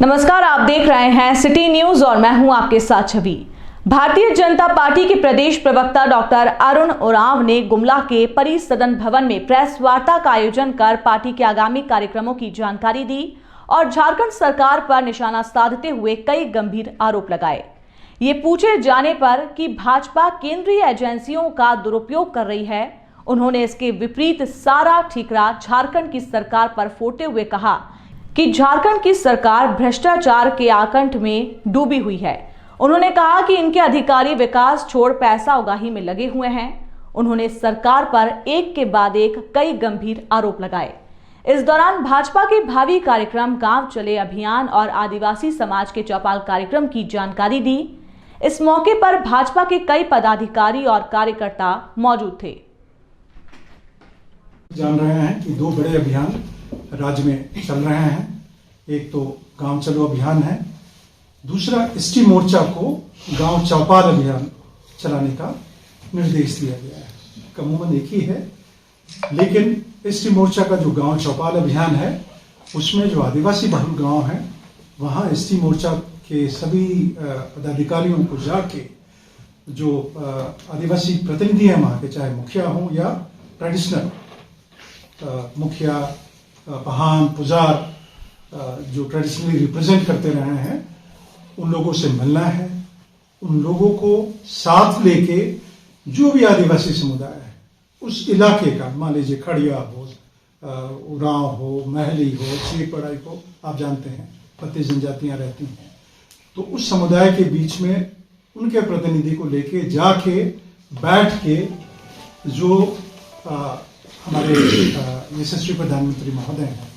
नमस्कार, आप देख रहे हैं सिटी न्यूज और मैं हूं आपके साथ छवि। भारतीय जनता पार्टी के प्रदेश प्रवक्ता डॉक्टर अरुण उरांव ने गुमला के परिसदन भवन में प्रेस वार्ता का आयोजन कर पार्टी के आगामी कार्यक्रमों की जानकारी दी और झारखंड सरकार पर निशाना साधते हुए कई गंभीर आरोप लगाए। ये पूछे जाने पर कि भाजपा केंद्रीय एजेंसियों का दुरुपयोग कर रही है, उन्होंने इसके विपरीत सारा ठीकरा झारखंड की सरकार पर फोड़ते हुए कहा कि झारखंड की सरकार भ्रष्टाचार के आकंठ में डूबी हुई है। उन्होंने कहा कि इनके अधिकारी विकास छोड़ पैसा उगाही में लगे हुए हैं। उन्होंने सरकार पर एक के बाद एक कई गंभीर आरोप लगाए। इस दौरान भाजपा के भावी कार्यक्रम, गांव चले अभियान और आदिवासी समाज के चौपाल कार्यक्रम की जानकारी दी। इस मौके पर भाजपा के कई पदाधिकारी और कार्यकर्ता मौजूद थे। जान रहे हैं कि दो बड़े अभियान राज्य में चल रहे हैं। एक तो गांव चलो अभियान है, दूसरा एसटी मोर्चा को गांव चौपाल अभियान चलाने का निर्देश दिया गया है। अमूमन एक ही है, लेकिन एसटी मोर्चा का जो गांव चौपाल अभियान है उसमें जो आदिवासी बहुल गांव है वहां एसटी मोर्चा के सभी पदाधिकारियों को जाके जो आदिवासी प्रतिनिधि हैं वहां के, चाहे मुखिया हो या ट्रेडिशनल मुखिया, पहान, पुजार जो ट्रेडिशनली रिप्रेजेंट करते रहे हैं, उन लोगों से मिलना है। उन लोगों को साथ लेके जो भी आदिवासी समुदाय है उस इलाके का, मान लीजिए खड़िया हो, उरांव हो, महली हो, चीपड़ाई हो, आप जानते हैं पत्ती जनजातियां रहती हैं, तो उस समुदाय के बीच में उनके प्रतिनिधि को लेके जाके बैठ के जो हमारे यशस्वी प्रधानमंत्री महोदय हैं,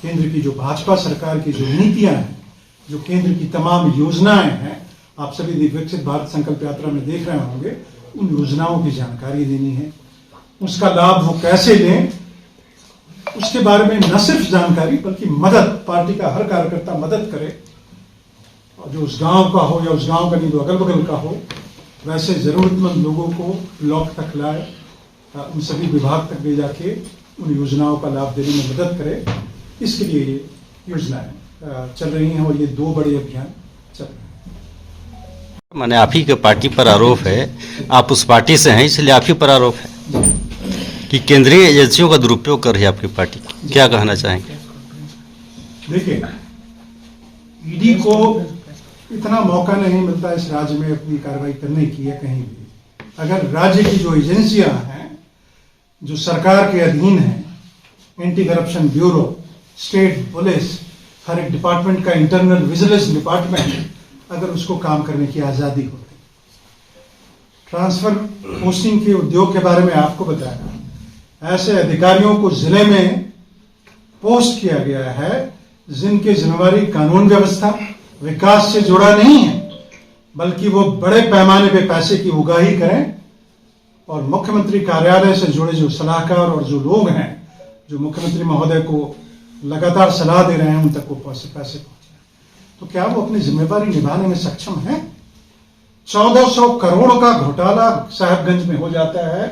केंद्र की जो भाजपा सरकार की जो नीतियां हैं, जो केंद्र की तमाम योजनाएं हैं, आप सभी विकसित भारत संकल्प यात्रा में देख रहे होंगे, उन योजनाओं की जानकारी देनी है। उसका लाभ वो कैसे लें, उसके बारे में न सिर्फ जानकारी बल्कि मदद, पार्टी का हर कार्यकर्ता मदद करे, और जो उस गांव का हो या उस गांव का नहीं तो अगल बगल का हो, वैसे जरूरतमंद लोगों को ब्लॉक तक लाए, उन सभी विभाग तक ले जाके उन योजनाओं का लाभ देने में मदद करे। इसके लिए ये योजनाएं चल रही हैं और ये दो बड़े अभियान चल रहे हैं। माने आप ही के पार्टी पर आरोप है, आप उस पार्टी से हैं इसलिए आप ही पर आरोप है कि केंद्रीय एजेंसियों का दुरुपयोग कर रही है आपकी पार्टी। क्या कहना चाहेंगे? देखिए, ईडी को इतना मौका नहीं मिलता इस राज्य में अपनी कार्रवाई करने की है कहीं भी। अगर राज्य की जो एजेंसियां हैं जो सरकार के अधीन है, anti corruption bureau, state police, हर एक डिपार्टमेंट का इंटरनल विजिलेंस डिपार्टमेंट, अगर उसको काम करने की आजादी होती। ट्रांसफर पोस्टिंग के उद्योग के बारे में आपको बताया, ऐसे अधिकारियों को जिले में पोस्ट किया गया है जिनकी जिम्मेवारी कानून व्यवस्था, विकास से जुड़ा नहीं है, बल्कि वो बड़े पैमाने पे पैसे की उगाही करें और मुख्यमंत्री कार्यालय से जुड़े जो सलाहकार और जो लोग हैं, जो मुख्यमंत्री महोदय को लगातार सलाह दे रहे हैं, उन तक वो पैसे पहुंचे। तो क्या वो अपनी जिम्मेवारी निभाने में सक्षम है? 1400 करोड़ का घोटाला साहिबगंज में हो जाता है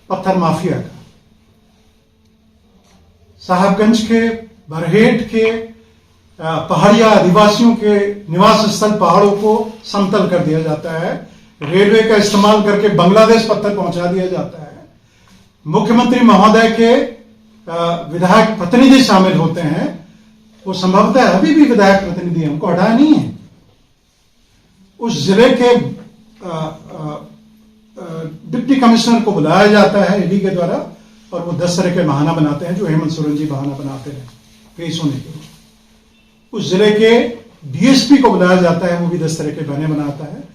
पत्थर माफिया का। साहिबगंज के, बरहेट के पहाड़िया आदिवासियों के निवास स्थल पहाड़ों को समतल कर दिया जाता है, रेलवे का इस्तेमाल करके बांग्लादेश पत्थर पहुंचा दिया जाता है। मुख्यमंत्री महोदय के विधायक प्रतिनिधि शामिल होते हैं, वो संभवतः अभी भी विधायक प्रतिनिधि हैं, उनको हटाया नहीं है। उस जिले के डिप्टी कमिश्नर को बुलाया जाता है ईडी के द्वारा और वो 10 तरह के बहाना बनाते हैं, जो हेमंत सोरेन जी बहाना बनाते हैं पेश होने के लिए। उस जिले के डीएसपी को बुलाया जाता है, वो भी 10 तरह के बहाने बनाता है।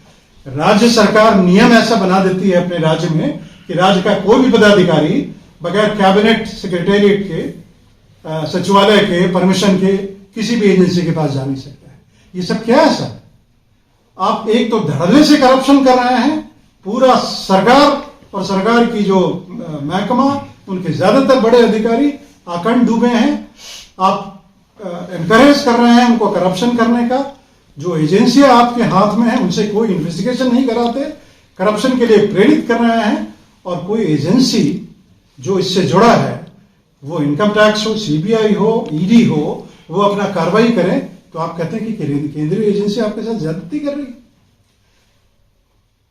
राज्य सरकार नियम ऐसा बना देती है अपने राज्य में कि राज्य का कोई भी पदाधिकारी बगैर कैबिनेट सेक्रेटेरिएट के, सचिवालय के परमिशन के किसी भी एजेंसी के पास जा नहीं सकता है। ये सब क्या है सर? आप एक तो धड़ल्ले से करप्शन कर रहे हैं, पूरा सरकार और सरकार की जो महकमा, उनके ज्यादातर बड़े अधिकारी आकंठ डूबे हैं। आप एनकरेज कर रहे हैं उनको करप्शन करने का। जो एजेंसियां आपके हाथ में है उनसे कोई इन्वेस्टिगेशन नहीं कराते, करप्शन के लिए प्रेरित कर रहे हैं। और कोई एजेंसी जो इससे जुड़ा है, वो इनकम टैक्स हो, सीबीआई हो, ईडी हो, वो अपना कार्रवाई करें, तो आप कहते हैं कि केंद्रीय एजेंसी आपके साथ ज्यादती कर रही है।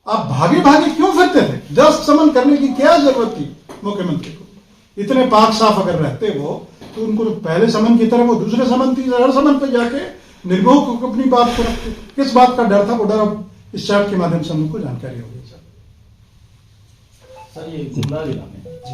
आप भागे भागे क्यों फिरते थे? जस्ट समन करने की क्या जरूरत थी मुख्यमंत्री को? इतने पाक साफ अगर रहते वो तो उनको पहले समन की तरह वो दूसरे समन तीसरे समन पे जाके निर्मोह को अपनी बात को रखते। किस बात का डर था? वो डर अब इस चार्ट के माध्यम से हम लोग को जानकारी हो गई। सर ये गुमला जिला